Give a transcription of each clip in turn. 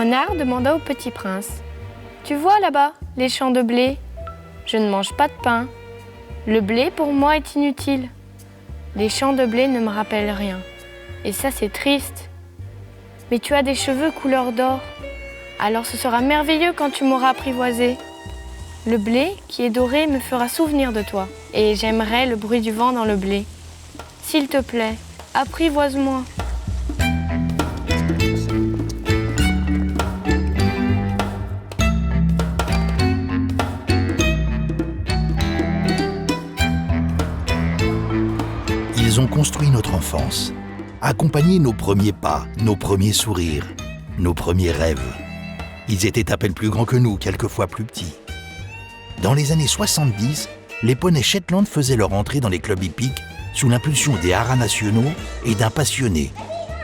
renard demanda au petit prince : « Tu vois là-bas, les champs de blé ? Je ne mange pas de pain. Le blé pour moi est inutile. Les champs de blé ne me rappellent rien. Et ça c'est triste. Mais tu as des cheveux couleur d'or. Alors ce sera merveilleux quand tu m'auras apprivoisé. Le blé qui est doré me fera souvenir de toi. Et j'aimerais le bruit du vent dans le blé. S'il te plaît, apprivoise-moi. » Ils ont construit notre enfance, accompagné nos premiers pas, nos premiers sourires, nos premiers rêves. Ils étaient à peine plus grands que nous, quelquefois plus petits. Dans les années 70, les poneys Shetland faisaient leur entrée dans les clubs hippiques sous l'impulsion des haras nationaux et d'un passionné,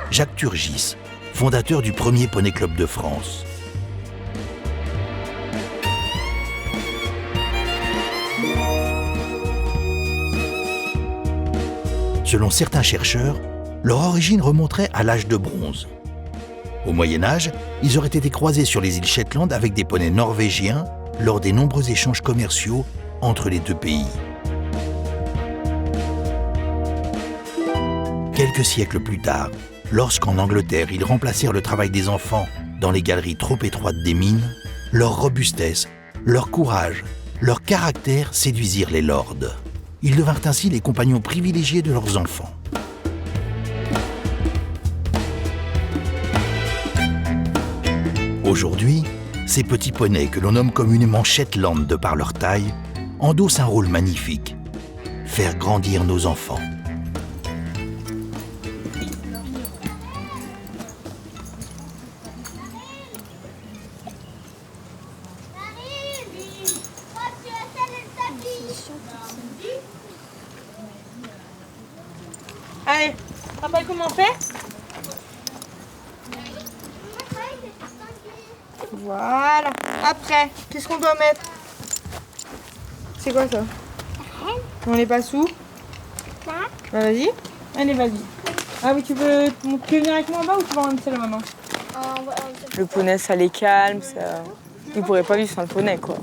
Jacques Turgis, fondateur du premier poney club de France. Selon certains chercheurs, leur origine remonterait à l'âge de bronze. Au Moyen-Âge, ils auraient été croisés sur les îles Shetland avec des poneys norvégiens lors des nombreux échanges commerciaux entre les deux pays. Quelques siècles plus tard, lorsqu'en Angleterre, ils remplacèrent le travail des enfants dans les galeries trop étroites des mines, leur robustesse, leur courage, leur caractère séduisirent les lords. Ils devinrent ainsi les compagnons privilégiés de leurs enfants. Aujourd'hui, ces petits poneys que l'on nomme communément Shetland de par leur taille, endossent un rôle magnifique, faire grandir nos enfants. Allez, rappelle comment on fait ? Voilà. Après, qu'est-ce qu'on doit mettre ? C'est quoi ça ? On les passe où ? Bah vas-y. Allez, vas-y. Ah oui, tu veux venir avec moi en bas ou tu vas rentrer là maman ? Le poney, ça les calme, ça... Ils pourraient pas vivre sans le poney, quoi.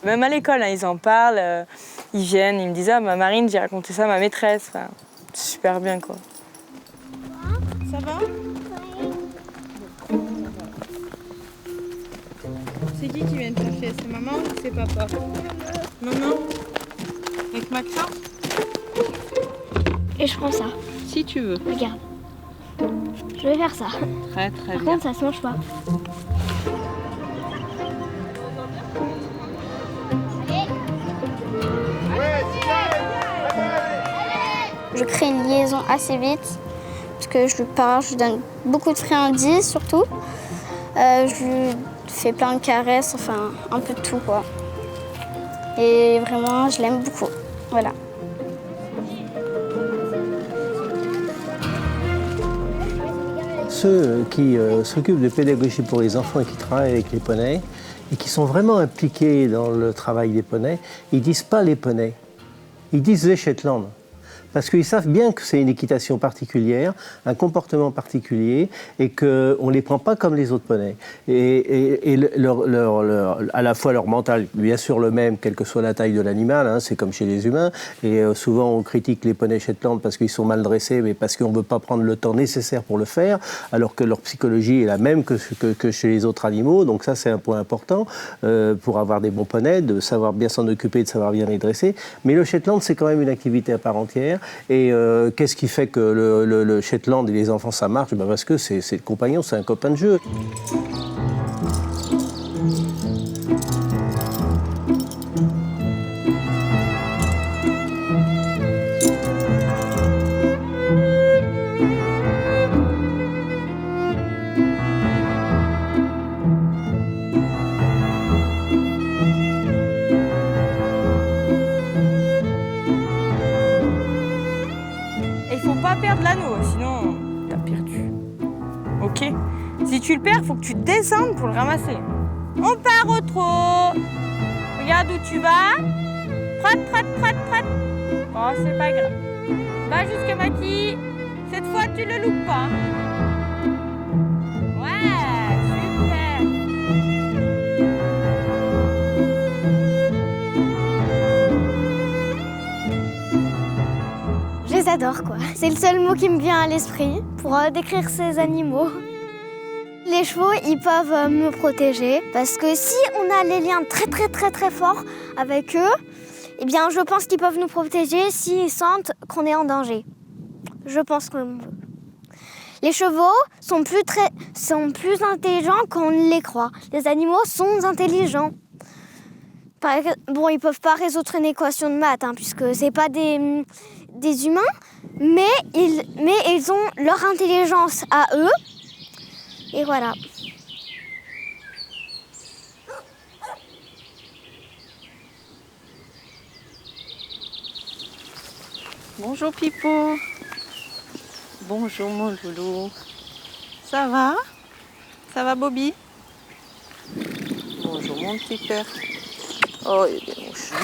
Même à l'école, hein, ils en parlent, ils viennent, ils me disent « Ah, ma Marine, j'ai raconté ça à ma maîtresse. » Enfin, c'est super bien, quoi. Ça va ? C'est qui vient te chercher ? C'est maman ou c'est papa ? Maman ? Avec Maxence ? Et je prends ça. Si tu veux. Regarde. Je vais faire ça. Très très Par bien. contre, ça se mange pas. Je crée une liaison assez vite parce que je lui parle, je lui donne beaucoup de friandises surtout. Je lui fais plein de caresses, enfin un peu de tout quoi. Et vraiment, je l'aime beaucoup. Voilà. Ceux qui s'occupent de pédagogie pour les enfants et qui travaillent avec les poneys et qui sont vraiment impliqués dans le travail des poneys, ils disent pas les poneys, ils disent les Shetland. Parce qu'ils savent bien que c'est une équitation particulière, un comportement particulier, et qu'on ne les prend pas comme les autres poneys. Et à la fois leur mental, bien sûr le même, quelle que soit la taille de l'animal, hein, c'est comme chez les humains. Et souvent on critique les poneys Shetland parce qu'ils sont mal dressés, mais parce qu'on ne veut pas prendre le temps nécessaire pour le faire, alors que leur psychologie est la même que chez les autres animaux. Donc ça c'est un point important pour avoir des bons poneys, de savoir bien s'en occuper, de savoir bien les dresser. Mais le Shetland c'est quand même une activité à part entière. Et qu'est-ce qui fait que le Shetland et les enfants ça marche ? Ben parce que c'est le compagnon, c'est un copain de jeu. Perdre l'anneau, sinon t'as perdu. Ok ? Si tu le perds, faut que tu descendes pour le ramasser. On part au trot. Regarde où tu vas. Trotte, trotte, trotte, trotte. Oh, c'est pas grave. Va jusqu'à Maki. Cette fois, tu le loupes pas. Ouais, j'adore quoi. C'est le seul mot qui me vient à l'esprit pour décrire ces animaux. Les chevaux, ils peuvent me protéger parce que si on a les liens très forts avec eux, eh bien je pense qu'ils peuvent nous protéger s'ils sentent qu'on est en danger. Je pense que les chevaux sont plus intelligents qu'on ne les croit. Les animaux sont intelligents. Bon, ils peuvent pas résoudre une équation de maths, puisque c'est pas des humains, mais ils ont leur intelligence à eux. Et voilà. Bonjour Pipo. Bonjour mon loulou. Ça va? Ça va Bobby? Bonjour mon petit père. Oh, il est bien mouchou.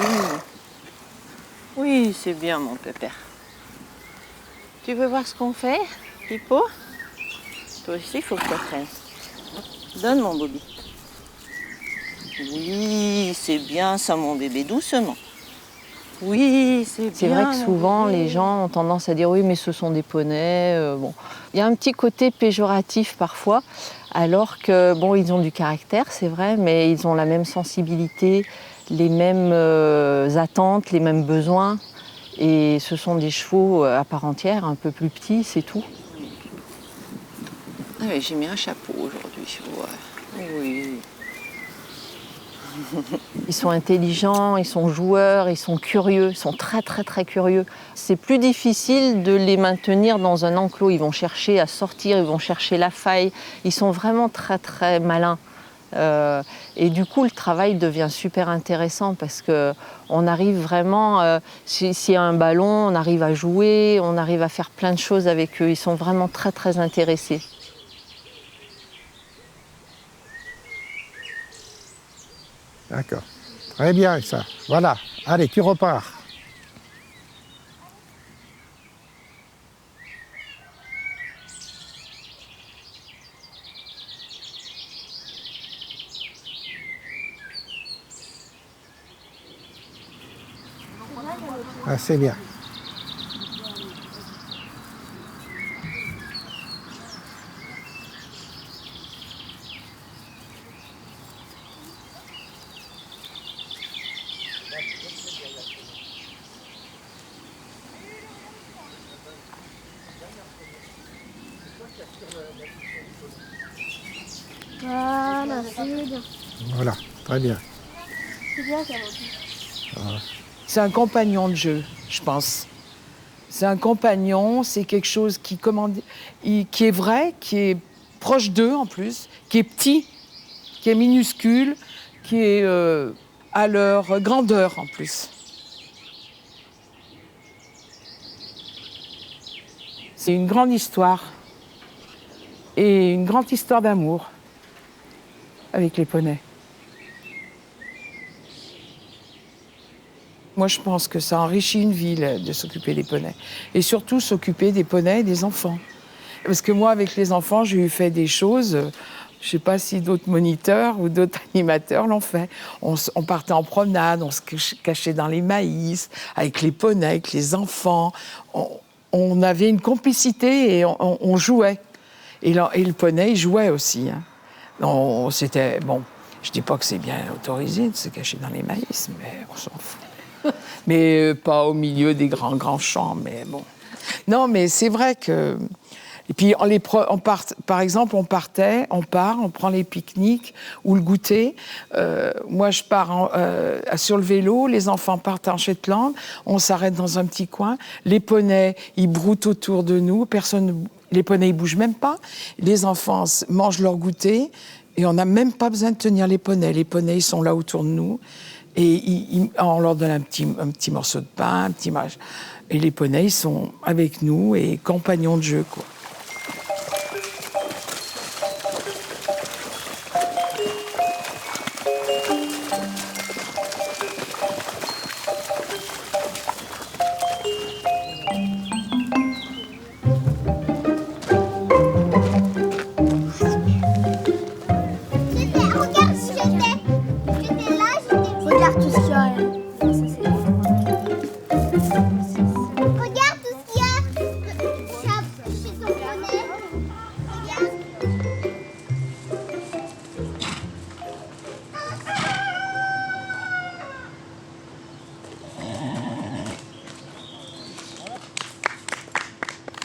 Oui, c'est bien mon pépère. Tu veux voir ce qu'on fait, Pipo? Toi aussi, il faut que tu apprennes. Donne mon Bobby. Oui, c'est bien ça mon bébé, doucement. Oui, c'est bien. C'est vrai que souvent, les gens ont tendance à dire oui, mais ce sont des poneys. Bon. Il y a un petit côté péjoratif parfois, alors que, bon, ils ont du caractère, c'est vrai, mais ils ont la même sensibilité, les mêmes attentes, les mêmes besoins. Et ce sont des chevaux à part entière, un peu plus petits, c'est tout. Ah oui, j'ai mis un chapeau aujourd'hui. Ouais. Oui. Ils sont intelligents, ils sont joueurs, ils sont curieux, ils sont très curieux. C'est plus difficile de les maintenir dans un enclos. Ils vont chercher à sortir, ils vont chercher la faille. Ils sont vraiment très malins. Et du coup, le travail devient super intéressant parce qu'on arrive vraiment, s'il y a un ballon, on arrive à jouer, on arrive à faire plein de choses avec eux. Ils sont vraiment très intéressés. D'accord. Très bien, ça. Voilà. Allez, tu repars. Ah, c'est bien. Voilà, c'est bien. Voilà, très bien. C'est bien, ça. C'est un compagnon de jeu, je pense. C'est un compagnon, c'est quelque chose qui est vrai, qui est proche d'eux en plus, qui est petit, qui est minuscule, qui est à leur grandeur en plus. C'est une grande histoire et une grande histoire d'amour avec les poneys. Moi, je pense que ça enrichit une ville de s'occuper des poneys. Et surtout, s'occuper des poneys et des enfants. Parce que moi, avec les enfants, j'ai eu fait des choses, je ne sais pas si d'autres moniteurs ou d'autres animateurs l'ont fait. On partait en promenade, on se cachait dans les maïs, avec les poneys, avec les enfants. On avait une complicité et on jouait. Et le poney, il jouait aussi. C'était, bon, je ne dis pas que c'est bien autorisé de se cacher dans les maïs, mais on s'en fout. Mais pas au milieu des grands champs, mais bon. Non, mais c'est vrai que... Et puis, par exemple, on prend les pique-niques ou le goûter. Moi, je pars sur le vélo, les enfants partent en Shetland, on s'arrête dans un petit coin, les poneys, ils broutent autour de nous, les poneys, ils bougent même pas, les enfants mangent leur goûter, et on n'a même pas besoin de tenir les poneys. Les poneys, ils sont là autour de nous. Et on leur donne un petit morceau de pain, un petit mâche. Et les poneys, ils sont avec nous et compagnons de jeu, quoi. Regarde tout ce qu'il y a.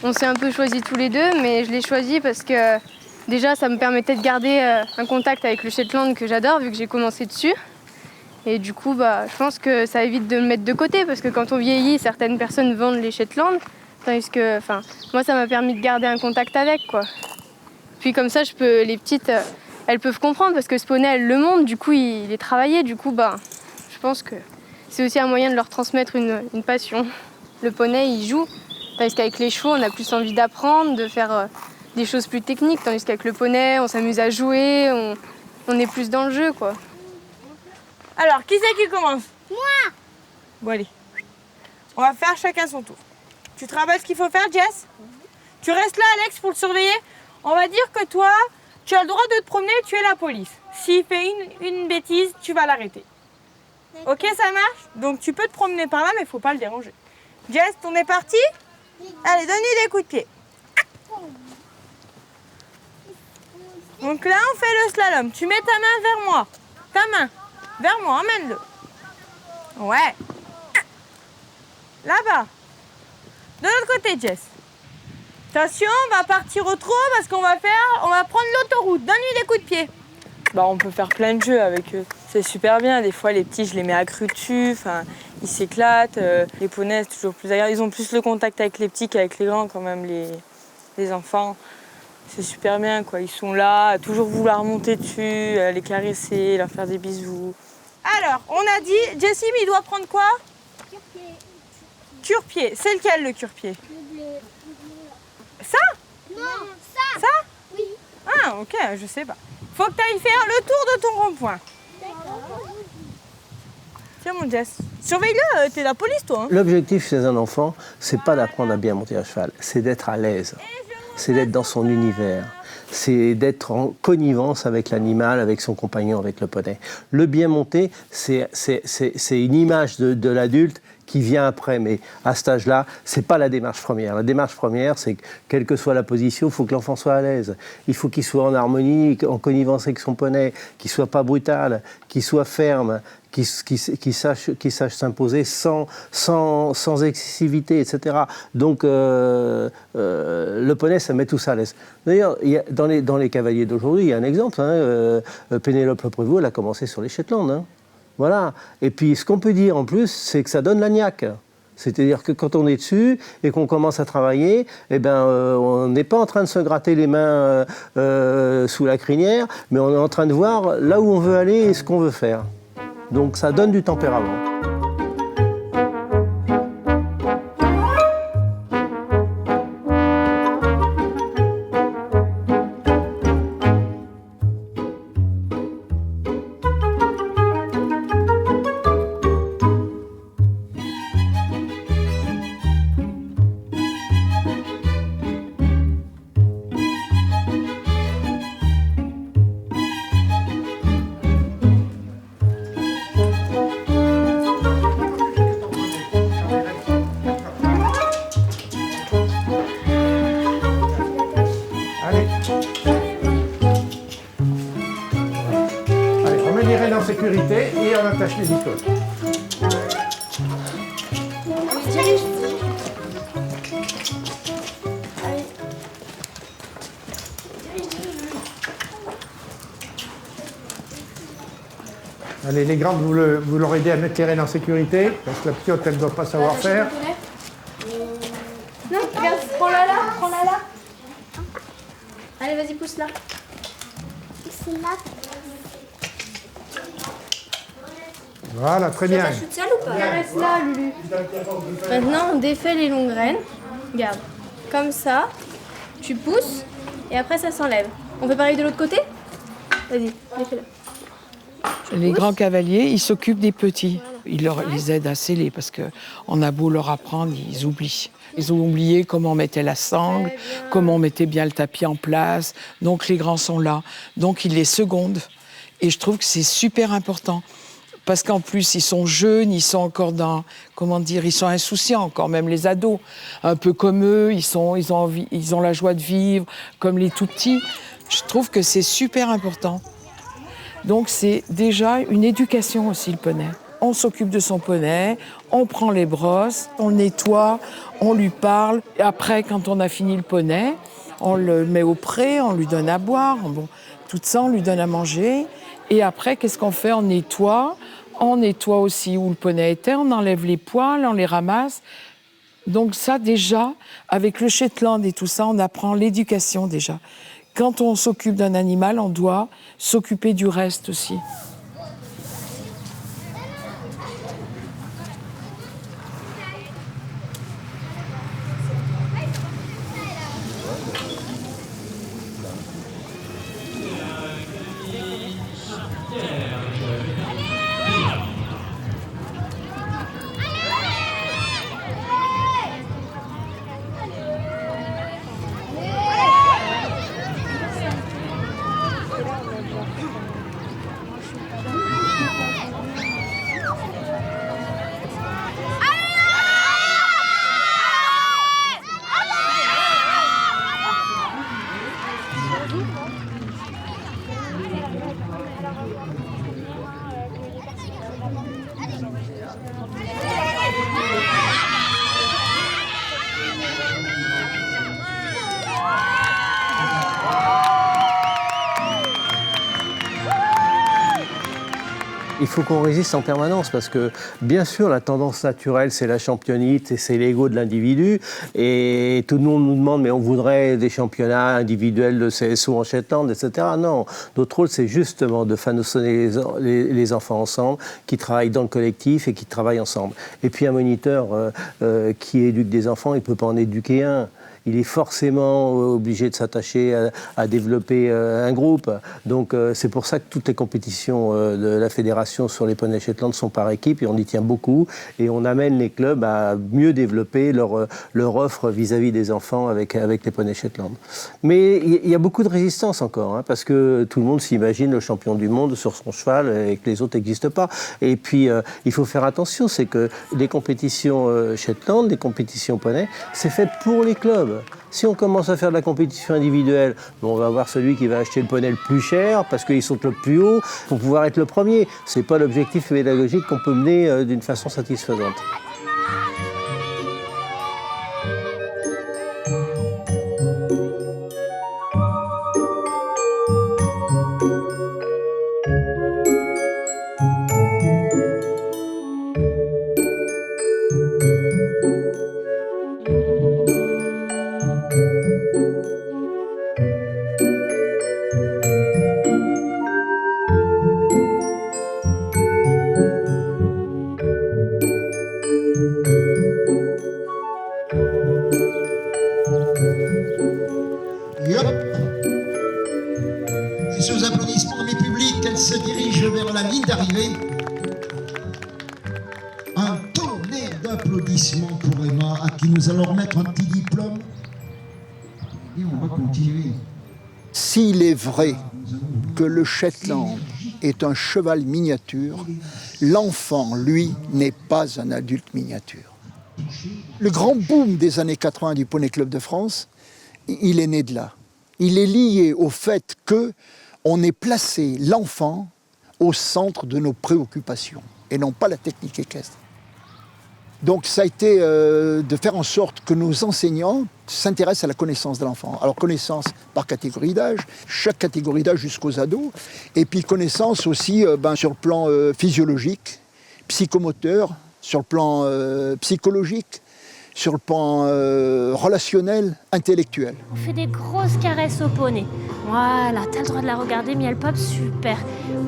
On s'est un peu choisis tous les deux, mais je l'ai choisi parce que déjà ça me permettait de garder un contact avec le Shetland que j'adore vu que j'ai commencé dessus. Et du coup, je pense que ça évite de le mettre de côté parce que quand on vieillit, certaines personnes vendent les Shetland. Tandis que, moi, ça m'a permis de garder un contact avec, quoi. Puis comme ça, les petites, elles peuvent comprendre parce que ce poney, elles le montent, du coup, il est travaillé. Du coup, je pense que c'est aussi un moyen de leur transmettre une passion. Le poney, il joue. Tandis qu'avec les chevaux, on a plus envie d'apprendre, de faire des choses plus techniques. Tandis qu'avec le poney, on s'amuse à jouer, on est plus dans le jeu, quoi. Alors, qui c'est qui commence? Moi. Bon, allez. On va faire chacun son tour. Tu te rappelles ce qu'il faut faire, Jess? Tu restes là, Alex, pour le surveiller. On va dire que toi, tu as le droit de te promener, tu es la police. S'il fait une bêtise, tu vas l'arrêter. Ok, ça marche? Donc tu peux te promener par là, mais il ne faut pas le déranger. Jess, on est parti? Allez, donne-lui des coups de pied. Donc là, on fait le slalom. Tu mets ta main vers moi. Ta main. Vers moi, emmène-le. Ouais. Là-bas. De l'autre côté, Jess. Attention, on va partir au trot parce qu'on va prendre l'autoroute. Donne-lui des coups de pied. On peut faire plein de jeux avec eux. C'est super bien. Des fois, les petits, je les mets accrus dessus. Ils s'éclatent. Les poneys, c'est toujours plus agréable. Ils ont plus le contact avec les petits qu'avec les grands, quand même, les enfants. C'est super bien, quoi. Ils sont là, à toujours vouloir monter dessus, les caresser, leur faire des bisous. Alors, on a dit, Jessie, il doit prendre quoi? Cure-pied. Cure-pied. C'est lequel, le cure-pied? Le bleu. Ça? Non, ça. Ça? Oui. Ah, ok, je sais pas. Faut que tu ailles faire le tour de ton rond-point. D'accord. Tiens, mon Jess. Surveille-le, t'es la police, toi. Hein. L'objectif chez un enfant, c'est pas d'apprendre à bien monter à cheval, c'est d'être à l'aise. C'est d'être dans son univers. C'est d'être en connivence avec l'animal, avec son compagnon, avec le poney. Le bien monter, c'est une image de l'adulte qui vient après, mais à cet âge-là, c'est pas la démarche première. La démarche première, c'est que, quelle que soit la position, il faut que l'enfant soit à l'aise. Il faut qu'il soit en harmonie, en connivence avec son poney, qu'il soit pas brutal, qu'il soit ferme, qu'il sache s'imposer sans excessivité, etc. Donc, le poney, ça met tout ça à l'aise. D'ailleurs, dans les cavaliers d'aujourd'hui, il y a un exemple. Pénélope Le Prévost, elle a commencé sur les Shetland. Hein. Voilà. Et puis, ce qu'on peut dire en plus, c'est que ça donne la niaque. C'est-à-dire que quand on est dessus et qu'on commence à travailler, on n'est pas en train de se gratter les mains sous la crinière, mais on est en train de voir là où on veut aller et ce qu'on veut faire. Donc, ça donne du tempérament. Sécurité et on attache les icônes. Allez, les grandes, vous leur aidez à mettre les rênes en sécurité, parce que la petite, elle ne doit pas savoir faire. Non, regarde, prends-la là. Allez, vas-y, pousse-la. C'est là. Voilà, très bien. Ça ou pas? Reste là, Lulu. Maintenant, on défait les longues graines. Regarde, comme ça, tu pousses et après ça s'enlève. On fait pareil de l'autre côté? Vas-y, défais-le. Les grands cavaliers, ils s'occupent des petits. Ils les aident à sceller parce qu'on a beau leur apprendre, ils oublient. Ils ont oublié comment on mettait la sangle, comment on mettait bien le tapis en place. Donc les grands sont là. Donc ils les secondent. Et je trouve que c'est super important. Parce qu'en plus, ils sont jeunes, ils sont encore ils sont insouciants encore, même les ados. Un peu comme eux, ils ont la joie de vivre, comme les tout-petits. Je trouve que c'est super important. Donc c'est déjà une éducation aussi, le poney. on s'occupe de son poney, on prend les brosses, on le nettoie, on lui parle. Et après, quand on a fini le poney, on le met au pré, on lui donne à boire, bon, tout ça, on lui donne à manger. Et après, qu'est-ce qu'on fait? On nettoie aussi où le poney était, on enlève les poils, on les ramasse. Donc ça, déjà, avec le Shetland et tout ça, on apprend l'éducation déjà. Quand on s'occupe d'un animal, on doit s'occuper du reste aussi. Il faut qu'on résiste en permanence parce que, bien sûr, la tendance naturelle, c'est la championnite et c'est l'ego de l'individu. Et tout le monde nous demande, mais on voudrait des championnats individuels de CSO en Shetland, etc. Non, notre rôle, c'est justement de façonner les enfants ensemble, qui travaillent dans le collectif et qui travaillent ensemble. Et puis un moniteur qui éduque des enfants, il ne peut pas en éduquer un. Il est forcément obligé de s'attacher à développer un groupe. Donc c'est pour ça que toutes les compétitions de la fédération sur les poneys Shetland sont par équipe et on y tient beaucoup. Et on amène les clubs à mieux développer leur offre vis-à-vis des enfants avec les poneys Shetland. Mais il y a beaucoup de résistance encore, hein, parce que tout le monde s'imagine le champion du monde sur son cheval et que les autres n'existent pas. Et puis il faut faire attention, c'est que les compétitions Shetland, les compétitions poney, c'est fait pour les clubs. Si on commence à faire de la compétition individuelle, on va avoir celui qui va acheter le poney le plus cher parce qu'il saute le plus haut pour pouvoir être le premier. Ce n'est pas l'objectif pédagogique qu'on peut mener d'une façon satisfaisante. Et sous applaudissements, mes publics, elle se dirige vers la ligne d'arrivée. Un tonnerre d'applaudissements pour Emma, à qui nous allons remettre un petit diplôme. Et on va continuer. S'il est vrai que le Shetland est un cheval miniature, l'enfant, lui, n'est pas un adulte miniature. Le grand boom des années 80 du Poney Club de France, il est né de là. Il est lié au fait qu'on ait placé l'enfant au centre de nos préoccupations et non pas la technique équestre. Donc ça a été de faire en sorte que nos enseignants s'intéressent à la connaissance de l'enfant. Alors connaissance par catégorie d'âge, chaque catégorie d'âge jusqu'aux ados, et puis connaissance aussi sur le plan physiologique, psychomoteur, sur le plan psychologique, sur le plan relationnel, intellectuel. On fait des grosses caresses au poney. Voilà, t'as le droit de la regarder, Miel Pop, super.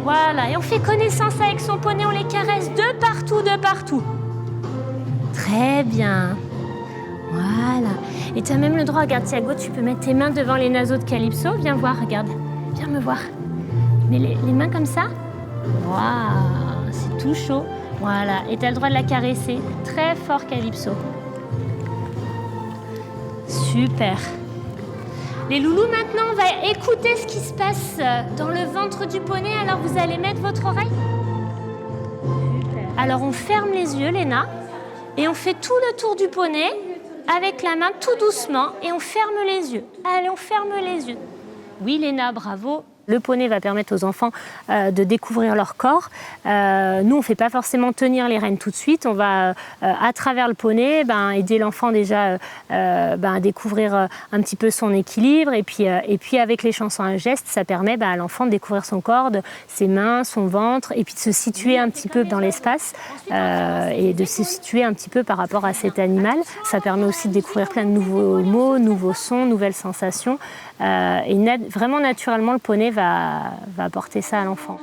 Voilà, et on fait connaissance avec son poney, on les caresse de partout, de partout. Très bien. Voilà. Et tu as même le droit, regarde Thiago, tu peux mettre tes mains devant les naseaux de Calypso. Viens voir, regarde. Viens me voir. Mets les mains comme ça. Waouh, c'est tout chaud. Voilà. Et tu as le droit de la caresser. Très fort, Calypso. Super. Les loulous, maintenant, on va écouter ce qui se passe dans le ventre du poney. Alors, vous allez mettre votre oreille. Super. Alors, on ferme les yeux, Léna. Et on fait tout le tour du poney avec la main tout doucement et on ferme les yeux. Allez, on ferme les yeux. Oui, Léna, bravo. Le poney va permettre aux enfants de découvrir leur corps. Nous, on ne fait pas forcément tenir les rênes tout de suite. On va, à travers le poney, aider l'enfant déjà à découvrir un petit peu son équilibre. Et puis avec les chansons à gestes, ça permet à l'enfant de découvrir son corps, ses mains, son ventre, et puis de se situer un petit peu dans l'espace et de se situer un petit peu par rapport à cet animal. Ça permet aussi de découvrir plein de nouveaux mots, nouveaux sons, nouvelles sensations. Vraiment naturellement, le poney va apporter ça à l'enfant.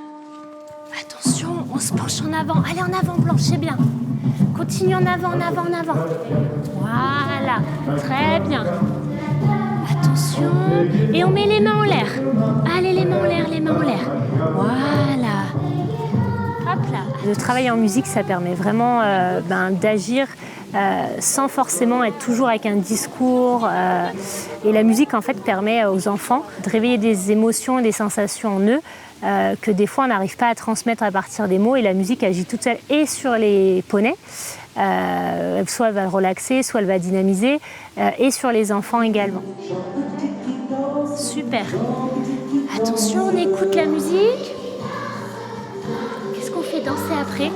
Attention, on se penche en avant. Allez, en avant, Blanche, c'est bien. Continue en avant, en avant, en avant. Voilà, très bien. Attention. Et on met les mains en l'air. Allez, les mains en l'air, les mains en l'air. Voilà. Hop là. Le travail en musique, ça permet vraiment d'agir sans forcément être toujours avec un discours. Et la musique, en fait, permet aux enfants de réveiller des émotions et des sensations en eux que des fois, on n'arrive pas à transmettre à partir des mots. Et la musique agit toute seule et sur les poneys. Soit elle va relaxer, soit elle va dynamiser, et sur les enfants également. Super. Attention, on écoute la musique. Qu'est-ce qu'on fait danser après ?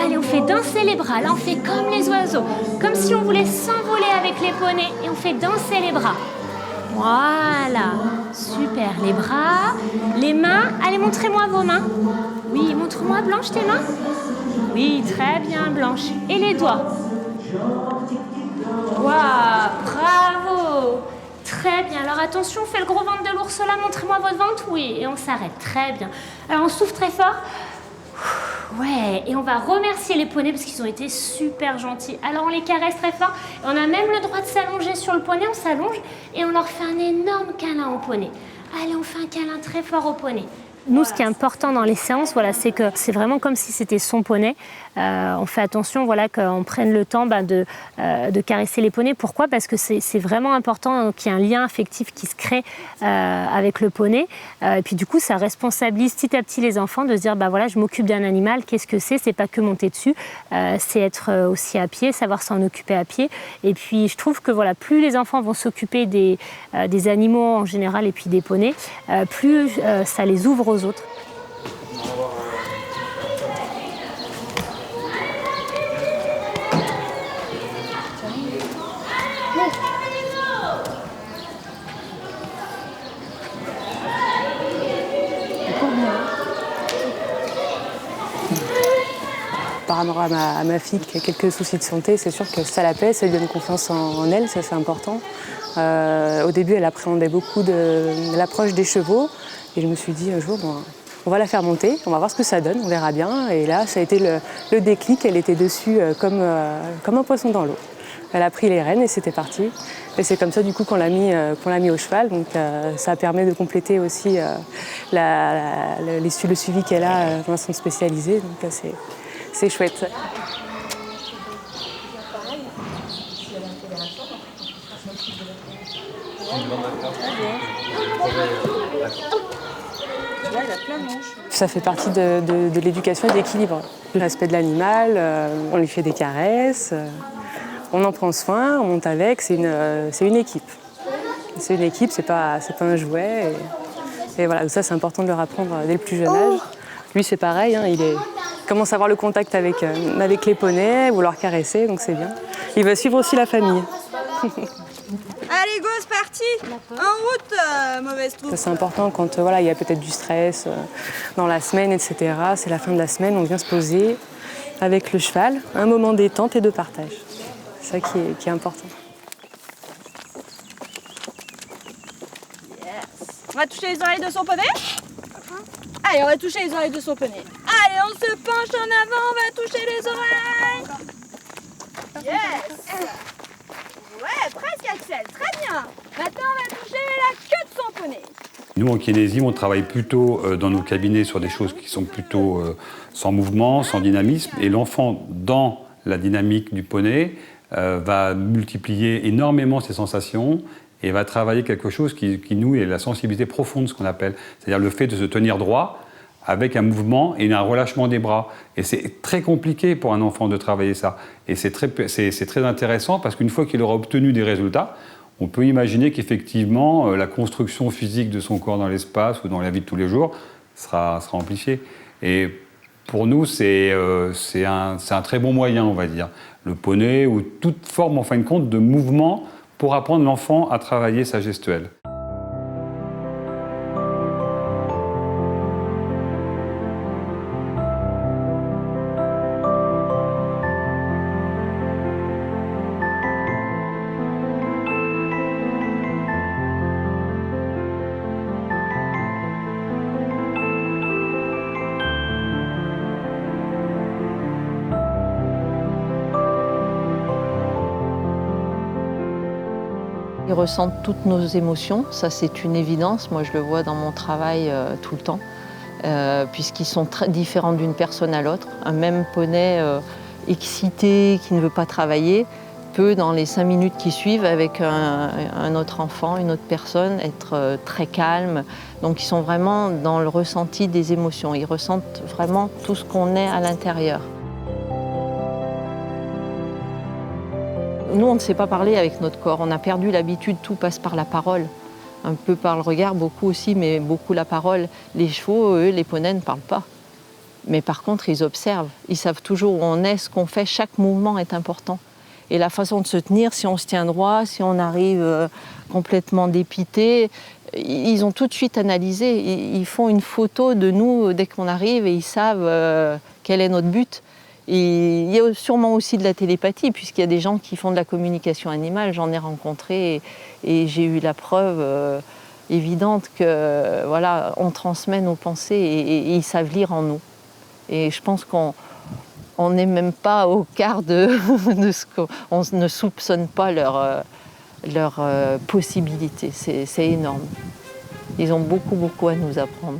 Allez, on fait danser les bras. Là, on fait comme les oiseaux, comme si on voulait s'envoler avec les poneys, et on fait danser les bras. Voilà, super. Les bras, les mains. Allez, montrez-moi vos mains. Oui, montre-moi, Blanche, tes mains. Oui, très bien, Blanche. Et les doigts. Waouh, bravo. Très bien. Alors attention, on fait le gros ventre de l'ours là. Montrez-moi votre ventre. Oui, et on s'arrête. Très bien. Alors on souffle très fort. Ouais, et on va remercier les poneys parce qu'ils ont été super gentils. Alors on les caresse très fort. Et on a même le droit de s'allonger sur le poney. On s'allonge et on leur fait un énorme câlin au poney. Allez, on fait un câlin très fort au poney. Nous, ce qui est important dans les séances, c'est que c'est vraiment comme si c'était son poney. On fait attention qu'on prenne le temps de caresser les poneys. Pourquoi ? Parce que c'est vraiment important qu'il y ait un lien affectif qui se crée avec le poney. Et puis du coup, ça responsabilise petit à petit les enfants de se dire je m'occupe d'un animal, qu'est-ce que c'est ? C'est pas que monter dessus, c'est être aussi à pied, savoir s'en occuper à pied. Et puis je trouve que plus les enfants vont s'occuper des animaux en général et puis des poneys, plus ça les ouvre aux autres. Par rapport à ma fille qui a quelques soucis de santé, c'est sûr que ça l'apaise, ça lui donne confiance en elle, ça c'est important. Au début, elle appréhendait beaucoup de l'approche des chevaux et je me suis dit un jour, on va la faire monter, on va voir ce que ça donne, on verra bien. Et là, ça a été le déclic, elle était dessus comme un poisson dans l'eau. Elle a pris les rênes et c'était parti. Et c'est comme ça du coup qu'on l'a mis au cheval. Donc ça permet de compléter aussi le suivi qu'elle a dans un centre spécialisé. Donc c'est chouette. Ça fait partie de l'éducation et de l'équilibre. Le respect de l'animal, on lui fait des caresses, on en prend soin, on monte avec, c'est une équipe. C'est une équipe, c'est pas un jouet. Et voilà, ça c'est important de leur apprendre dès le plus jeune âge. Lui c'est pareil, il commence à avoir le contact avec les poneys, vouloir caresser, donc c'est bien. Il va suivre aussi la famille. Allez, go, c'est parti. En route, mauvaise troupe. C'est important quand il y a peut-être du stress dans la semaine, etc. C'est la fin de la semaine, on vient se poser avec le cheval, un moment détente et de partage. C'est ça qui est important. Yes. On va toucher les oreilles de son poney. Allez, on va toucher les oreilles de son poney. Allez, on se penche en avant, on va toucher les oreilles. Yes. Ouais, presque Axel, très bien. Maintenant, on va toucher la queue de son poney. Nous, en kinésie, on travaille plutôt dans nos cabinets sur des choses qui sont plutôt sans mouvement, sans dynamisme. Et l'enfant, dans la dynamique du poney, va multiplier énormément ses sensations et va travailler quelque chose qui nous, est la sensibilité profonde, ce qu'on appelle. C'est-à-dire le fait de se tenir droit avec un mouvement et un relâchement des bras. Et c'est très compliqué pour un enfant de travailler ça. Et c'est très intéressant parce qu'une fois qu'il aura obtenu des résultats, on peut imaginer qu'effectivement, la construction physique de son corps dans l'espace ou dans la vie de tous les jours sera amplifiée. Et pour nous, c'est un très bon moyen, on va dire. Le poney ou toute forme, en fin de compte, de mouvement pour apprendre l'enfant à travailler sa gestuelle. Ils ressentent toutes nos émotions, ça c'est une évidence, moi je le vois dans mon travail tout le temps, puisqu'ils sont très différents d'une personne à l'autre. Un même poney excité, qui ne veut pas travailler, peut dans les 5 minutes qui suivent avec un autre enfant, une autre personne, être très calme. Donc ils sont vraiment dans le ressenti des émotions, ils ressentent vraiment tout ce qu'on est à l'intérieur. Nous, on ne sait pas parler avec notre corps. On a perdu l'habitude, tout passe par la parole. Un peu par le regard, beaucoup aussi, mais beaucoup la parole. Les chevaux, eux, les poneys ne parlent pas. Mais par contre, ils observent. Ils savent toujours où on est, ce qu'on fait. Chaque mouvement est important. Et la façon de se tenir, si on se tient droit, si on arrive complètement dépité, ils ont tout de suite analysé. Ils font une photo de nous dès qu'on arrive et ils savent quel est notre but. Et il y a sûrement aussi de la télépathie, puisqu'il y a des gens qui font de la communication animale. J'en ai rencontré et j'ai eu la preuve évidente que voilà, on transmet nos pensées et ils savent lire en nous. Et je pense qu'on n'est même pas au quart de ce qu'on ne soupçonne pas leur possibilité. C'est énorme. Ils ont beaucoup à nous apprendre.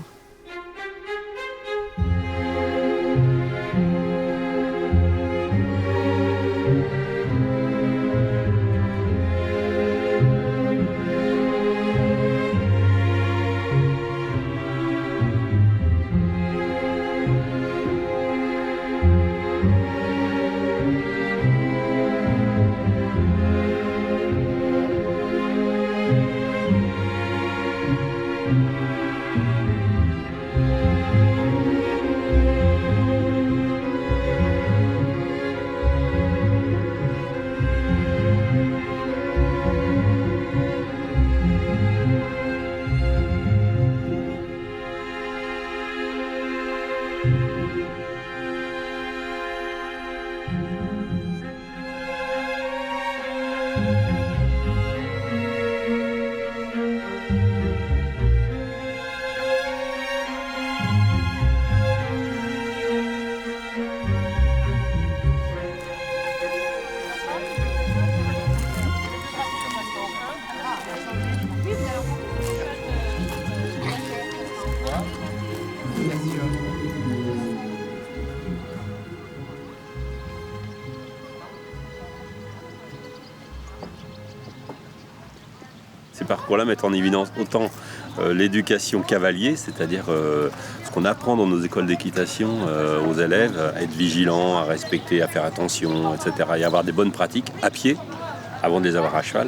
Ces parcours-là mettent en évidence autant l'éducation cavalier, c'est-à-dire ce qu'on apprend dans nos écoles d'équitation aux élèves, à être vigilants, à respecter, à faire attention, etc. Et avoir des bonnes pratiques à pied avant de les avoir à cheval.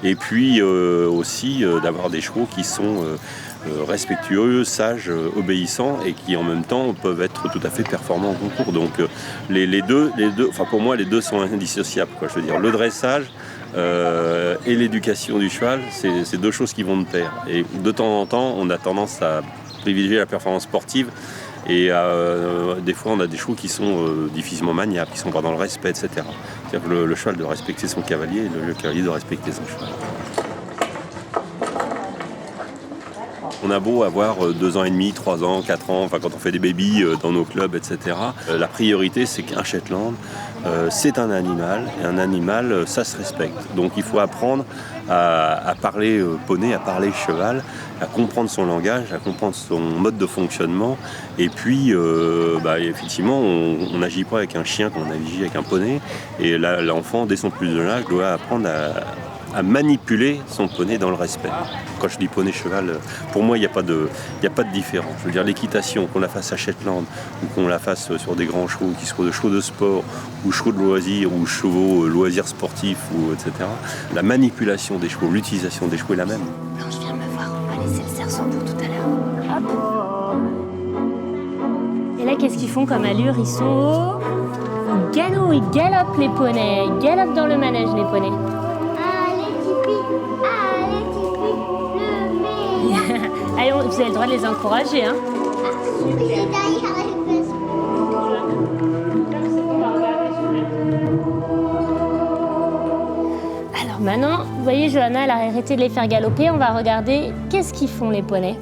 Et puis aussi d'avoir des chevaux qui sont respectueux, sages, obéissants et qui en même temps peuvent être tout à fait performants en concours. Donc les deux, enfin pour moi les deux sont indissociables, quoi. Je veux dire, le dressage et l'éducation du cheval, c'est deux choses qui vont de pair. Et de temps en temps, on a tendance à privilégier la performance sportive et des fois on a des chevaux qui sont difficilement maniables, qui sont pas dans le respect, etc. C'est-à-dire que le cheval doit respecter son cavalier et le cavalier doit respecter son cheval. On a beau avoir 2 ans et demi, 3 ans, 4 ans, enfin quand on fait des babies dans nos clubs, etc. La priorité, c'est qu'un Shetland, c'est un animal, et un animal, ça se respecte. Donc il faut apprendre à parler poney, à parler cheval, à comprendre son langage, à comprendre son mode de fonctionnement. Et puis, effectivement, on n'agit pas avec un chien comme on agit avec un poney. Et là, l'enfant, dès son plus jeune âge, doit apprendre à manipuler son poney dans le respect. Quand je dis poney cheval, pour moi, il n'y a pas de différence. Je veux dire, l'équitation, qu'on la fasse à Shetland, ou qu'on la fasse sur des grands chevaux, qui soient des chevaux de sport, ou chevaux de loisirs, ou chevaux loisirs sportifs, ou etc. La manipulation des chevaux, l'utilisation des chevaux est la même. Blanche, viens me voir. On va laisser le cerceau pour tout à l'heure. Hop. Et là, qu'est-ce qu'ils font comme allure? Ils sont au galop, ils galopent les poneys. Ils galopent dans le manège, les poneys. Allez, vous avez le droit de les encourager, hein. Alors maintenant, vous voyez, Johanna, elle a arrêté de les faire galoper. On va regarder qu'est-ce qu'ils font, les poneys.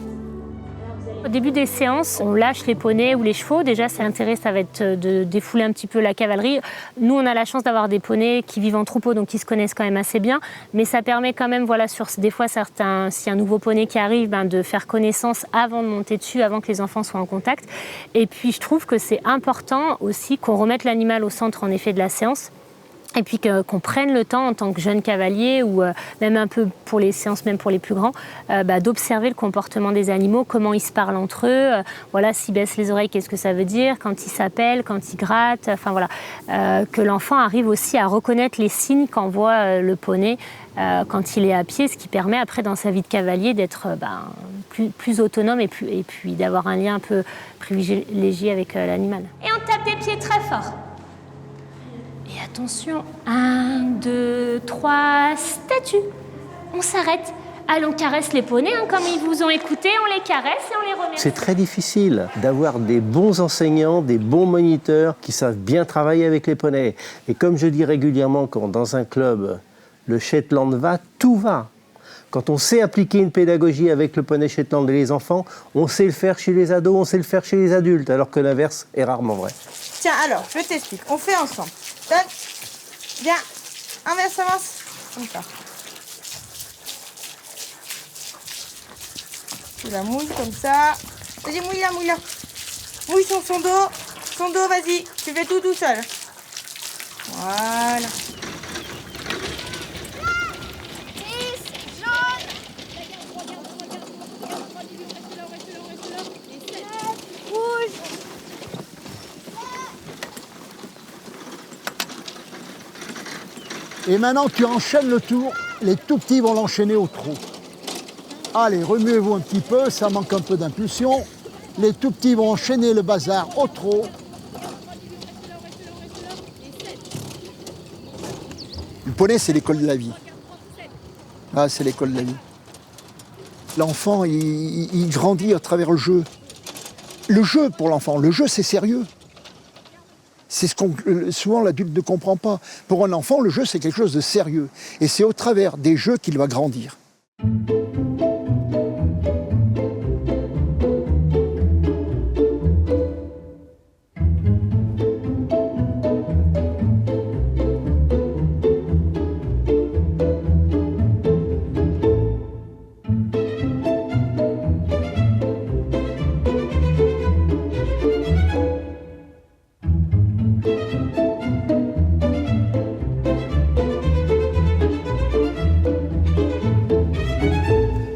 Au début des séances, on lâche les poneys ou les chevaux. Déjà, c'est l'intérêt, ça va être de défouler un petit peu la cavalerie. Nous, on a la chance d'avoir des poneys qui vivent en troupeau, donc qui se connaissent quand même assez bien. Mais ça permet quand même, voilà, sur des fois, certains, s'il y a un nouveau poney qui arrive, de faire connaissance avant de monter dessus, avant que les enfants soient en contact. Et puis, je trouve que c'est important aussi qu'on remette l'animal au centre, en effet, de la séance. Et puis qu'on prenne le temps en tant que jeune cavalier ou même un peu pour les séances, même pour les plus grands, d'observer le comportement des animaux, comment ils se parlent entre eux, voilà, s'ils baissent les oreilles, qu'est-ce que ça veut dire, quand ils s'appellent, quand ils grattent, enfin voilà. Que l'enfant arrive aussi à reconnaître les signes qu'envoie le poney quand il est à pied, ce qui permet après dans sa vie de cavalier d'être plus autonome et puis d'avoir un lien un peu privilégié avec l'animal. Et on tape des pieds très fort. Et attention, 1, 2, 3, statue. On s'arrête. Allez, on caresse les poneys, comme ils vous ont écouté, on les caresse et on les remercie. C'est très difficile d'avoir des bons enseignants, des bons moniteurs qui savent bien travailler avec les poneys. Et comme je dis régulièrement, quand dans un club, le Shetland va, tout va. Quand on sait appliquer une pédagogie avec le poney Shetland et les enfants, on sait le faire chez les ados, on sait le faire chez les adultes, alors que l'inverse est rarement vrai. Tiens, alors, je t'explique. On fait ensemble. Donne. Viens. Inverse, avance. Comme ça. Tu la mouilles comme ça. Vas-y, mouille-la, mouille-la. Mouille sur son dos. Son dos, vas-y. Tu fais tout seul. Voilà. Et maintenant, tu enchaînes le tour. Les tout petits vont l'enchaîner au trot. Allez, remuez-vous un petit peu, ça manque un peu d'impulsion. Les tout petits vont enchaîner le bazar au trot. Le poney, c'est l'école de la vie. Ah, c'est l'école de la vie. L'enfant, il grandit à travers le jeu. Le jeu pour l'enfant, le jeu, c'est sérieux. C'est ce que souvent l'adulte ne comprend pas. Pour un enfant, le jeu, c'est quelque chose de sérieux. Et c'est au travers des jeux qu'il va grandir.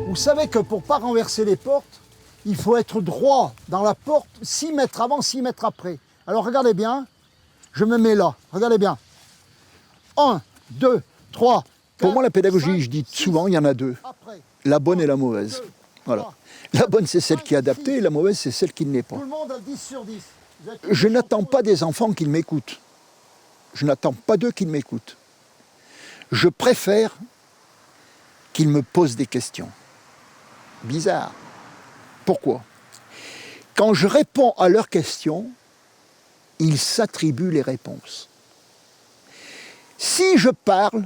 Vous savez que pour ne pas renverser les portes, il faut être droit dans la porte 6 mètres avant, 6 mètres après. Alors regardez bien, je me mets là, regardez bien. 1, 2, 3. Pour moi, la pédagogie, je dis souvent, il y en a 2. La bonne et la mauvaise. Voilà. La bonne, c'est celle qui est adaptée, et la mauvaise, c'est celle qui ne l'est pas. Tout le monde a 10 sur 10. Je n'attends pas des enfants qu'ils m'écoutent. Je n'attends pas d'eux qu'ils m'écoutent. Je préfère qu'ils me posent des questions. Bizarre. Pourquoi? Quand je réponds à leurs questions, ils s'attribuent les réponses. Si je parle,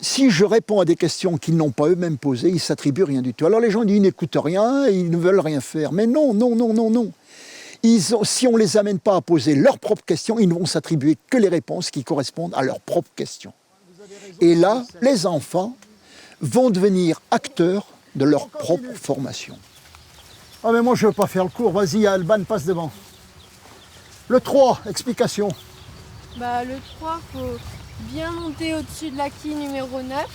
si je réponds à des questions qu'ils n'ont pas eux-mêmes posées, ils ne s'attribuent rien du tout. Alors les gens disent, ils n'écoutent rien, ils ne veulent rien faire. Mais non, non, non, non, non. Si on ne les amène pas à poser leurs propres questions, ils ne vont s'attribuer que les réponses qui correspondent à leurs propres questions. Et là, les enfants vont devenir acteurs de leur propre formation. Ah mais moi je ne veux pas faire le cours, vas-y Alban, passe devant. Le 3, explication. Le 3, il faut bien monter au-dessus de la quille numéro 9.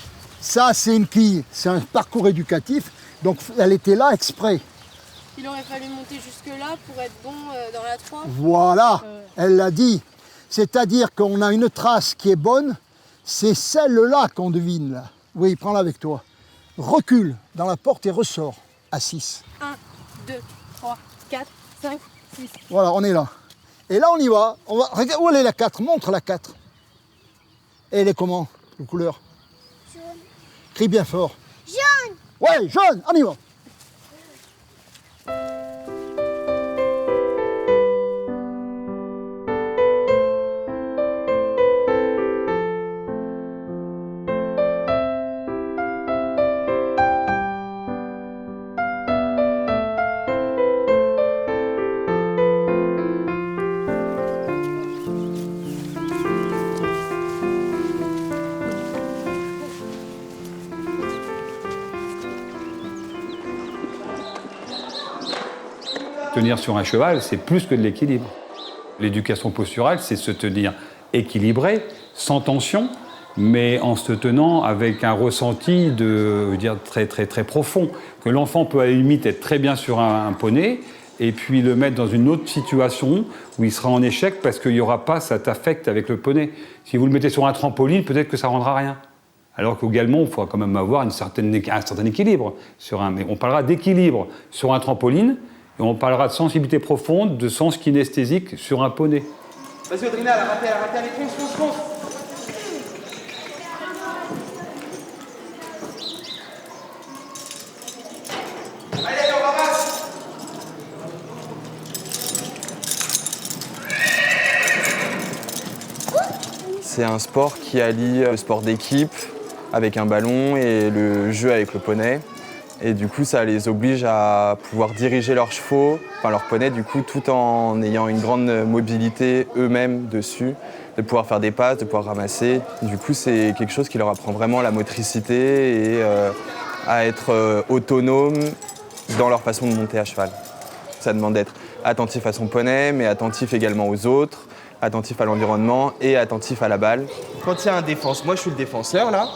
Ça, c'est une quille, c'est un parcours éducatif, donc elle était là exprès. Il aurait fallu monter jusque-là pour être bon dans la 3. Voilà, elle l'a dit. C'est-à-dire qu'on a une trace qui est bonne, c'est celle-là qu'on devine là. Oui, prends-la avec toi. Recule dans la porte et ressort à 6. 1, 2, 3, 4, 5, 6. Voilà, on est là. Et là, on y va. Regarde, où elle est la 4? Montre la 4. Et elle est comment, la couleur? Jaune. Crie bien fort. Jaune. Ouais, jaune, on y va. Tenir sur un cheval, c'est plus que de l'équilibre. L'éducation posturale, c'est se tenir équilibré, sans tension, mais en se tenant avec un ressenti très profond. Que l'enfant peut à la limite être très bien sur un poney, et puis le mettre dans une autre situation où il sera en échec parce qu'il n'y aura pas cet affect avec le poney. Si vous le mettez sur un trampoline, peut-être que ça ne rendra rien. Alors qu'également, il faudra quand même avoir un certain équilibre. Mais on parlera d'équilibre sur un trampoline, et on parlera de sensibilité profonde, de sens kinesthésique sur un poney. Vas-y Audrina, elle a raté, allez, fonce. Allez, on ramasse. C'est un sport qui allie le sport d'équipe avec un ballon et le jeu avec le poney. Et du coup, ça les oblige à pouvoir diriger leurs chevaux, enfin leurs poneys, du coup, tout en ayant une grande mobilité eux-mêmes dessus, de pouvoir faire des passes, de pouvoir ramasser. Du coup, c'est quelque chose qui leur apprend vraiment la motricité et à être autonome dans leur façon de monter à cheval. Ça demande d'être attentif à son poney, mais attentif également aux autres, attentif à l'environnement et attentif à la balle. Quand il y a un défense, moi je suis le défenseur là,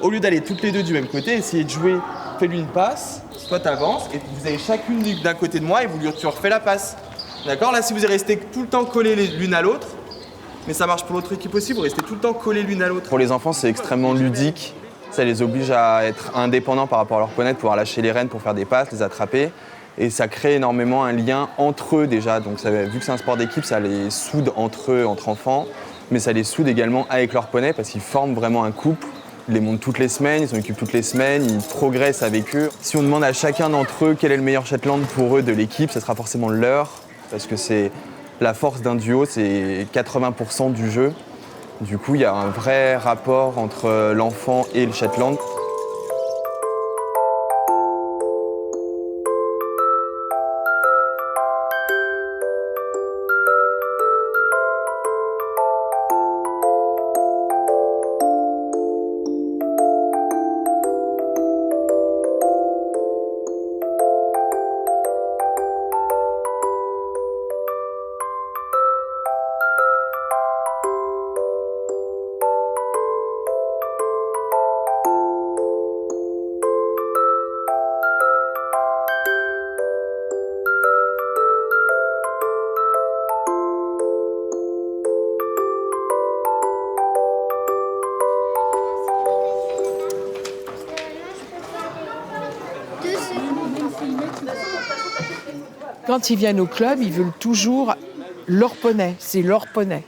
au lieu d'aller toutes les deux du même côté, essayez de jouer. Fais-lui une passe, toi t'avances et vous avez chacune d'un côté de moi et tu refais la passe. D'accord? Là, si vous restez tout le temps collés l'une à l'autre, mais ça marche pour l'autre équipe aussi, vous restez tout le temps collés l'une à l'autre. Pour les enfants, c'est extrêmement ludique. Ça les oblige à être indépendants par rapport à leur poney, de pouvoir lâcher les rênes pour faire des passes, les attraper. Et ça crée énormément un lien entre eux déjà. Donc vu que c'est un sport d'équipe, ça les soude entre eux, entre enfants. Mais ça les soude également avec leur poney parce qu'ils forment vraiment un couple. Ils les montent toutes les semaines, ils s'en occupent toutes les semaines, ils progressent avec eux. Si on demande à chacun d'entre eux quel est le meilleur Shetland pour eux de l'équipe, ce sera forcément le leur, parce que c'est la force d'un duo, c'est 80% du jeu. Du coup, il y a un vrai rapport entre l'enfant et le Shetland. Quand ils viennent au club, ils veulent toujours leur poney. C'est leur poney.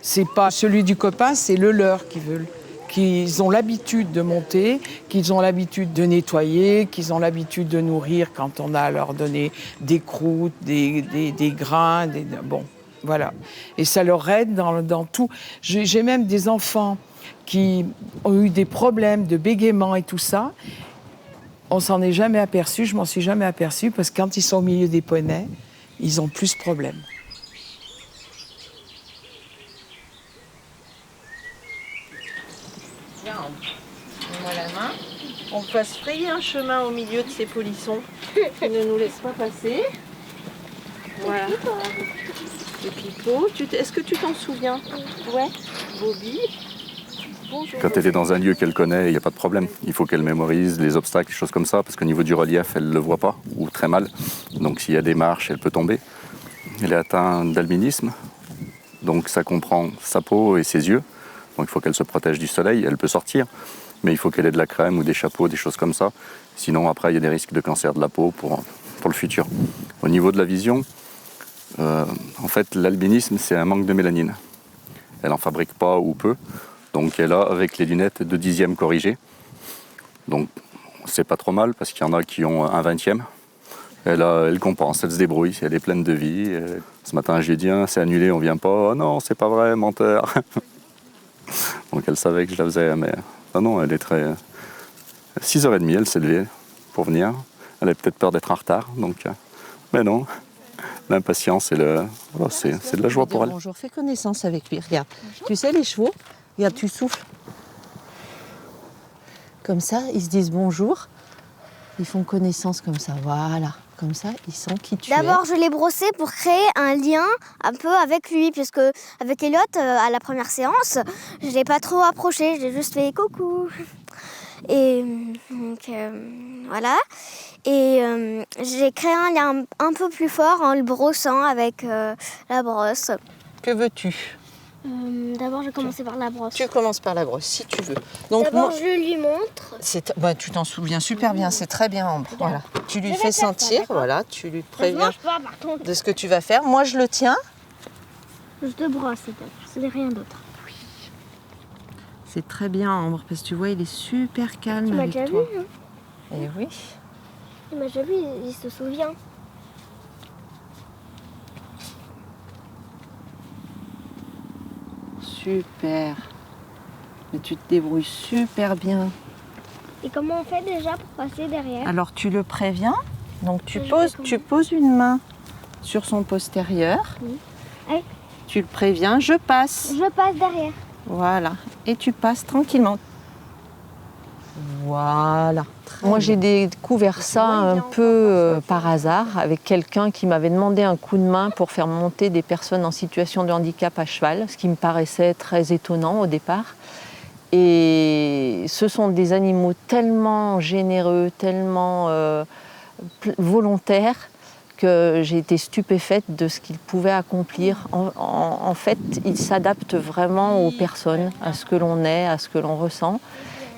C'est pas celui du copain, c'est le leur qu'ils veulent. Qu'ils ont l'habitude de monter, qu'ils ont l'habitude de nettoyer, qu'ils ont l'habitude de nourrir quand on a à leur donner des croûtes, des grains, bon, voilà. Et ça leur aide dans tout. J'ai même des enfants qui ont eu des problèmes de bégaiement et tout ça. On s'en est jamais aperçu, je m'en suis jamais aperçue, parce que quand ils sont au milieu des poneys, ils ont plus de problèmes. Regarde, mets-moi la main. On va se frayer un chemin au milieu de ces polissons qui ne nous laissent pas passer. Voilà. Le pipeau. Est-ce que tu t'en souviens? Ouais. Bobby. Quand elle est dans un lieu qu'elle connaît, il n'y a pas de problème. Il faut qu'elle mémorise les obstacles, les choses comme ça, parce qu'au niveau du relief, elle ne le voit pas, ou très mal. Donc s'il y a des marches, elle peut tomber. Elle est atteinte d'albinisme, donc ça comprend sa peau et ses yeux. Donc il faut qu'elle se protège du soleil, elle peut sortir, mais il faut qu'elle ait de la crème ou des chapeaux, des choses comme ça. Sinon, après, il y a des risques de cancer de la peau pour le futur. Au niveau de la vision, en fait, l'albinisme, c'est un manque de mélanine. Elle n'en fabrique pas ou peu, donc elle a avec les lunettes 2/10 corrigées. Donc c'est pas trop mal parce qu'il y en a qui ont 1/20. Elle compense, elle se débrouille, elle est pleine de vie. Ce matin, je lui ai dit, c'est annulé, on vient pas. Oh non, c'est pas vrai, menteur. Donc elle savait que je la faisais, mais non, elle est très... 6h30, elle s'est levée pour venir. Elle avait peut-être peur d'être en retard, donc... Mais non, l'impatience, c'est de la joie pour elle. Bonjour, fais connaissance avec lui, regarde. Bonjour. Tu sais les chevaux, regarde, tu souffles. Comme ça, ils se disent bonjour, ils font connaissance comme ça, voilà. Comme ça, ils sentent qui tu es. D'abord, je l'ai brossé pour créer un lien un peu avec lui, puisque avec Elliot, à la première séance, je ne l'ai pas trop approché, j'ai juste fait coucou. Et donc, voilà. Et j'ai créé un lien un peu plus fort en le brossant avec la brosse. Que veux-tu ? D'abord, je vais commencer par la brosse. Tu commences par la brosse, si tu veux. D'abord, je lui montre. Tu t'en souviens super bien, c'est très bien, Ambre. Voilà. Tu lui fais sentir, voilà, tu lui préviens de ce que tu vas faire. Moi, je le tiens. Je te brosse, c'est rien d'autre. Oui. C'est très bien, Ambre, parce que tu vois, il est super calme tu avec toi. Tu m'as déjà vu, hein ? Eh oui. Il m'a déjà vu, il se souvient. Super. Mais tu te débrouilles super bien. Et comment on fait déjà pour passer derrière ? Alors tu le préviens, donc tu poses une main sur son postérieur. Oui. Allez. Tu le préviens, je passe. Je passe derrière. Voilà. Et tu passes tranquillement. Voilà. Moi, j'ai découvert ça un peu par hasard avec quelqu'un qui m'avait demandé un coup de main pour faire monter des personnes en situation de handicap à cheval, ce qui me paraissait très étonnant au départ. Et ce sont des animaux tellement généreux, tellement volontaires que j'ai été stupéfaite de ce qu'ils pouvaient accomplir. En fait, ils s'adaptent vraiment aux personnes, à ce que l'on est, à ce que l'on ressent.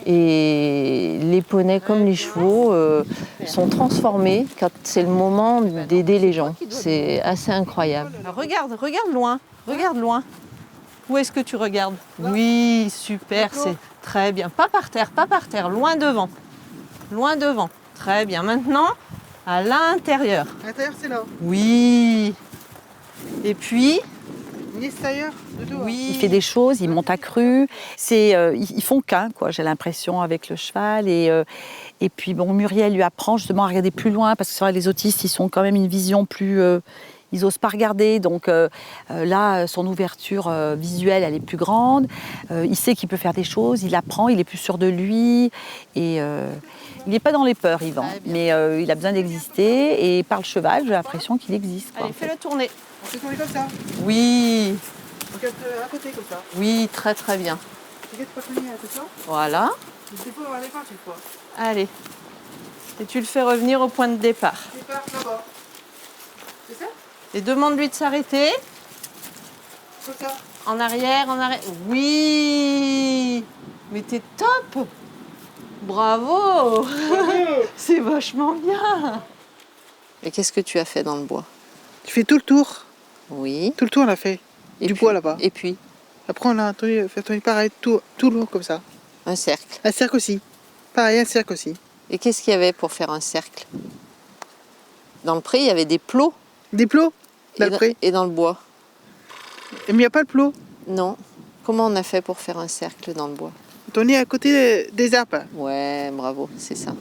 Et les poneys, comme les chevaux, sont transformés quand c'est le moment d'aider les gens. C'est assez incroyable. Regarde loin, regarde loin. Où est-ce que tu regardes ? Oui, super, c'est très bien. Pas par terre, loin devant. Loin devant. Très bien. Maintenant, à l'intérieur. À l'intérieur, c'est là. Oui. Et puis... L'extérieur, de dos. Oui. Il fait des choses, il monte à cru. Ils font qu'un, quoi. J'ai l'impression avec le cheval. Et puis bon, Muriel lui apprend justement à regarder plus loin parce que c'est vrai, les autistes, ils sont quand même une vision plus. Ils n'osent pas regarder, donc là, son ouverture visuelle, elle est plus grande. Il sait qu'il peut faire des choses, il apprend, il est plus sûr de lui. Et il n'est pas dans les peurs, Yvan, mais il a besoin d'exister. Et par le cheval, j'ai l'impression qu'il existe. Allez, fais-le tourner. On fait tourner comme ça. Oui. Donc à côté comme ça. Oui, très très bien. Tu pas tourner à côté. Voilà. Il faut avoir les mains, tu le vois. Allez. Et tu le fais revenir au point de départ. Départ là-bas. C'est ça ? Et demande-lui de s'arrêter. Comme ça. En arrière, en arrière. Oui. Mais t'es top. Bravo. C'est vachement bien. Et qu'est-ce que tu as fait dans le bois ? Tu fais tout le tour. Oui. Tout le tour, on l'a fait. Du bois là-bas. Et puis ? Après, on a fait tourner pareil, tout le long comme ça. Un cercle. Un cercle aussi. Pareil, un cercle aussi. Et qu'est-ce qu'il y avait pour faire un cercle ? Dans le pré, il y avait des plots. Des plots dans le pré. Et dans le bois. Mais il n'y a pas de plot. Non. Comment on a fait pour faire un cercle dans le bois ? On est à côté des arbres. Ouais, bravo, c'est ça.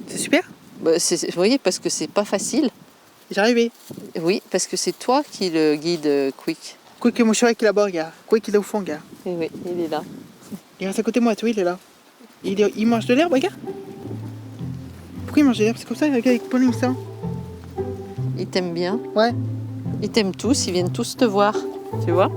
C'est super. Vous voyez, parce que c'est pas facile. J'arrivais. Oui, parce que c'est toi qui le guide, Quick. Quick, mon cheval qui est là-bas, regarde. Quick, il est au fond, regarde. Et oui, il est là. Il reste à côté de moi, tu vois, il est là. Il mange de l'herbe, regarde. Pourquoi il mange de l'herbe ? C'est comme ça, regarde, avec Pauline, ça. Ils t'aiment bien ? Ouais. Ils t'aiment tous, ils viennent tous te voir. Tu vois ?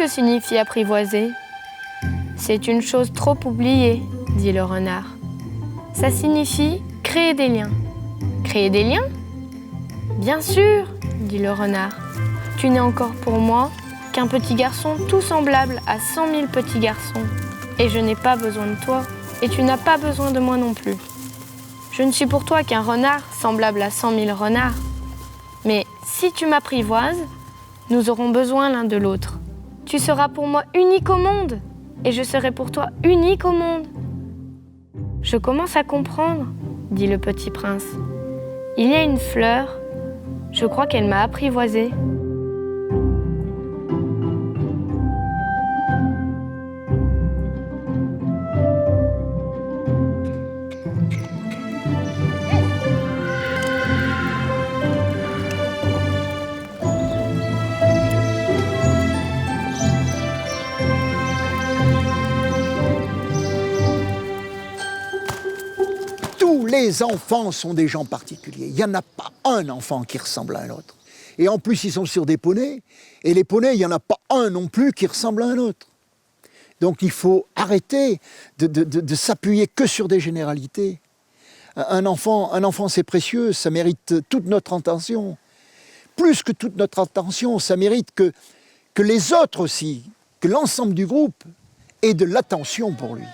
que signifie apprivoiser? C'est une chose trop oubliée, dit le renard. Ça signifie créer des liens. Créer des liens? Bien sûr, dit le renard. Tu n'es encore pour moi qu'un petit garçon tout semblable à 100 000 petits garçons. Et je n'ai pas besoin de toi, et tu n'as pas besoin de moi non plus. Je ne suis pour toi qu'un renard semblable à 100 000 renards. Mais si tu m'apprivoises, nous aurons besoin l'un de l'autre. Tu seras pour moi unique au monde, et je serai pour toi unique au monde. Je commence à comprendre, dit le petit prince. Il y a une fleur, je crois qu'elle m'a apprivoisée. Tous les enfants sont des gens particuliers. Il n'y en a pas un enfant qui ressemble à un autre. Et en plus, ils sont sur des poneys. Et les poneys, il n'y en a pas un non plus qui ressemble à un autre. Donc il faut arrêter de s'appuyer que sur des généralités. Un enfant c'est précieux, ça mérite toute notre attention. Plus que toute notre attention, ça mérite que les autres aussi, que l'ensemble du groupe ait de l'attention pour lui.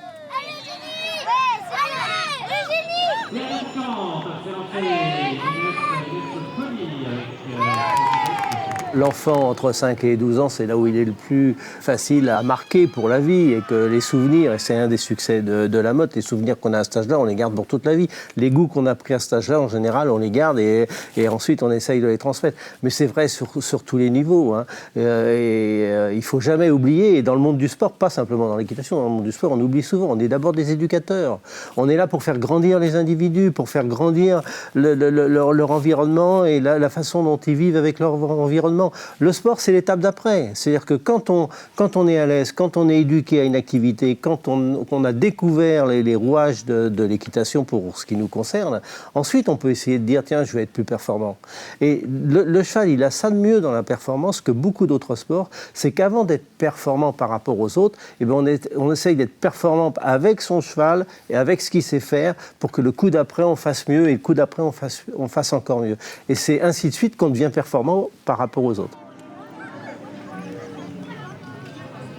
L'enfant entre 5 et 12 ans, c'est là où il est le plus facile à marquer pour la vie et que les souvenirs, et c'est un des succès de la mode, les souvenirs qu'on a à cet âge-là, on les garde pour toute la vie. Les goûts qu'on a pris à cet âge-là, en général, on les garde et ensuite on essaye de les transmettre. Mais c'est vrai sur tous les niveaux. Hein. Il ne faut jamais oublier, et dans le monde du sport, pas simplement dans l'équitation, dans le monde du sport, on oublie souvent, on est d'abord des éducateurs. On est là pour faire grandir les individus, pour faire grandir leur environnement et la façon dont ils vivent avec leur environnement. Le sport, c'est l'étape d'après. C'est-à-dire que quand on est à l'aise, quand on est éduqué à une activité, quand on a découvert les rouages de l'équitation pour ce qui nous concerne, ensuite on peut essayer de dire tiens, je vais être plus performant. Et le cheval, il a ça de mieux dans la performance que beaucoup d'autres sports, c'est qu'avant d'être performant par rapport aux autres, eh bien on essaye d'être performant avec son cheval et avec ce qu'il sait faire pour que le coup d'après on fasse mieux et le coup d'après on fasse encore mieux. Et c'est ainsi de suite qu'on devient performant par rapport aux autres.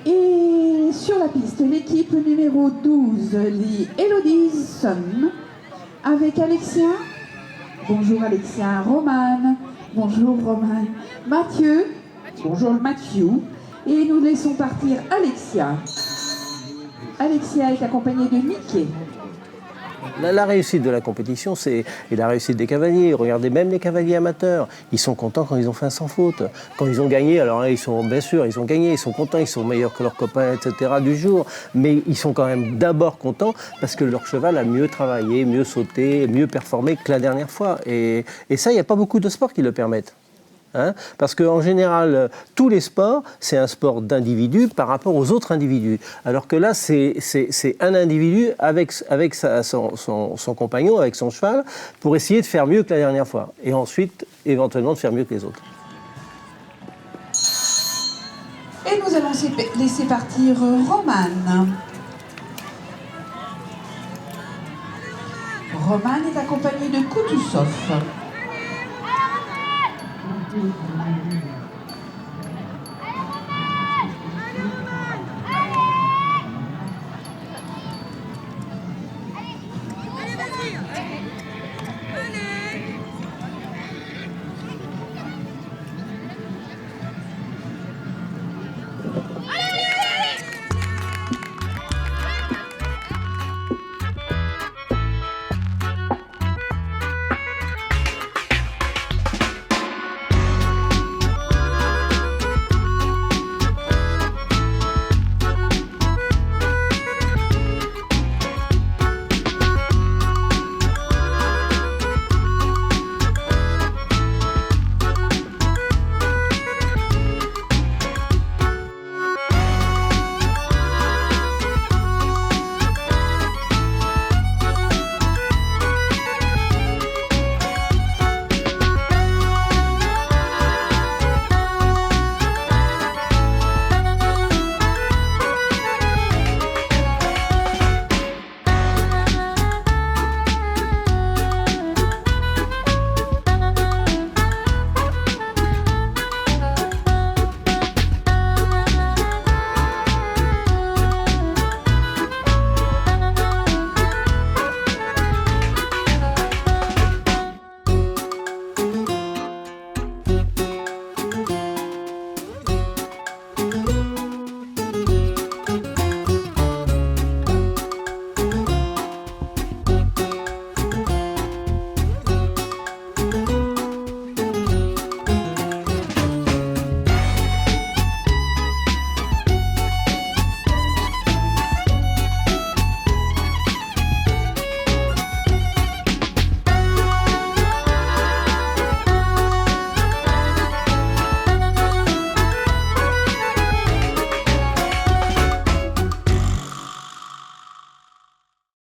Et sur la piste, l'équipe numéro 12, les Elodie Somme, avec Alexia. Bonjour Alexia, Romane. Bonjour Romane. Mathieu. Bonjour Mathieu. Et nous laissons partir Alexia. Alexia est accompagnée de Mickey. La réussite de la compétition, c'est la réussite des cavaliers. Regardez même les cavaliers amateurs. Ils sont contents quand ils ont fait un sans faute. Quand ils ont gagné, alors là, ils sont bien sûr, ils ont gagné, ils sont contents, ils sont meilleurs que leurs copains, etc. du jour. Mais ils sont quand même d'abord contents parce que leur cheval a mieux travaillé, mieux sauté, mieux performé que la dernière fois. Et ça, il n'y a pas beaucoup de sports qui le permettent. Hein, parce qu'en général, tous les sports, c'est un sport d'individu par rapport aux autres individus. Alors que là, c'est un individu avec son compagnon, avec son cheval, pour essayer de faire mieux que la dernière fois. Et ensuite, éventuellement, de faire mieux que les autres. Et nous allons laisser partir Romane. Romane est accompagnée de Koutousov.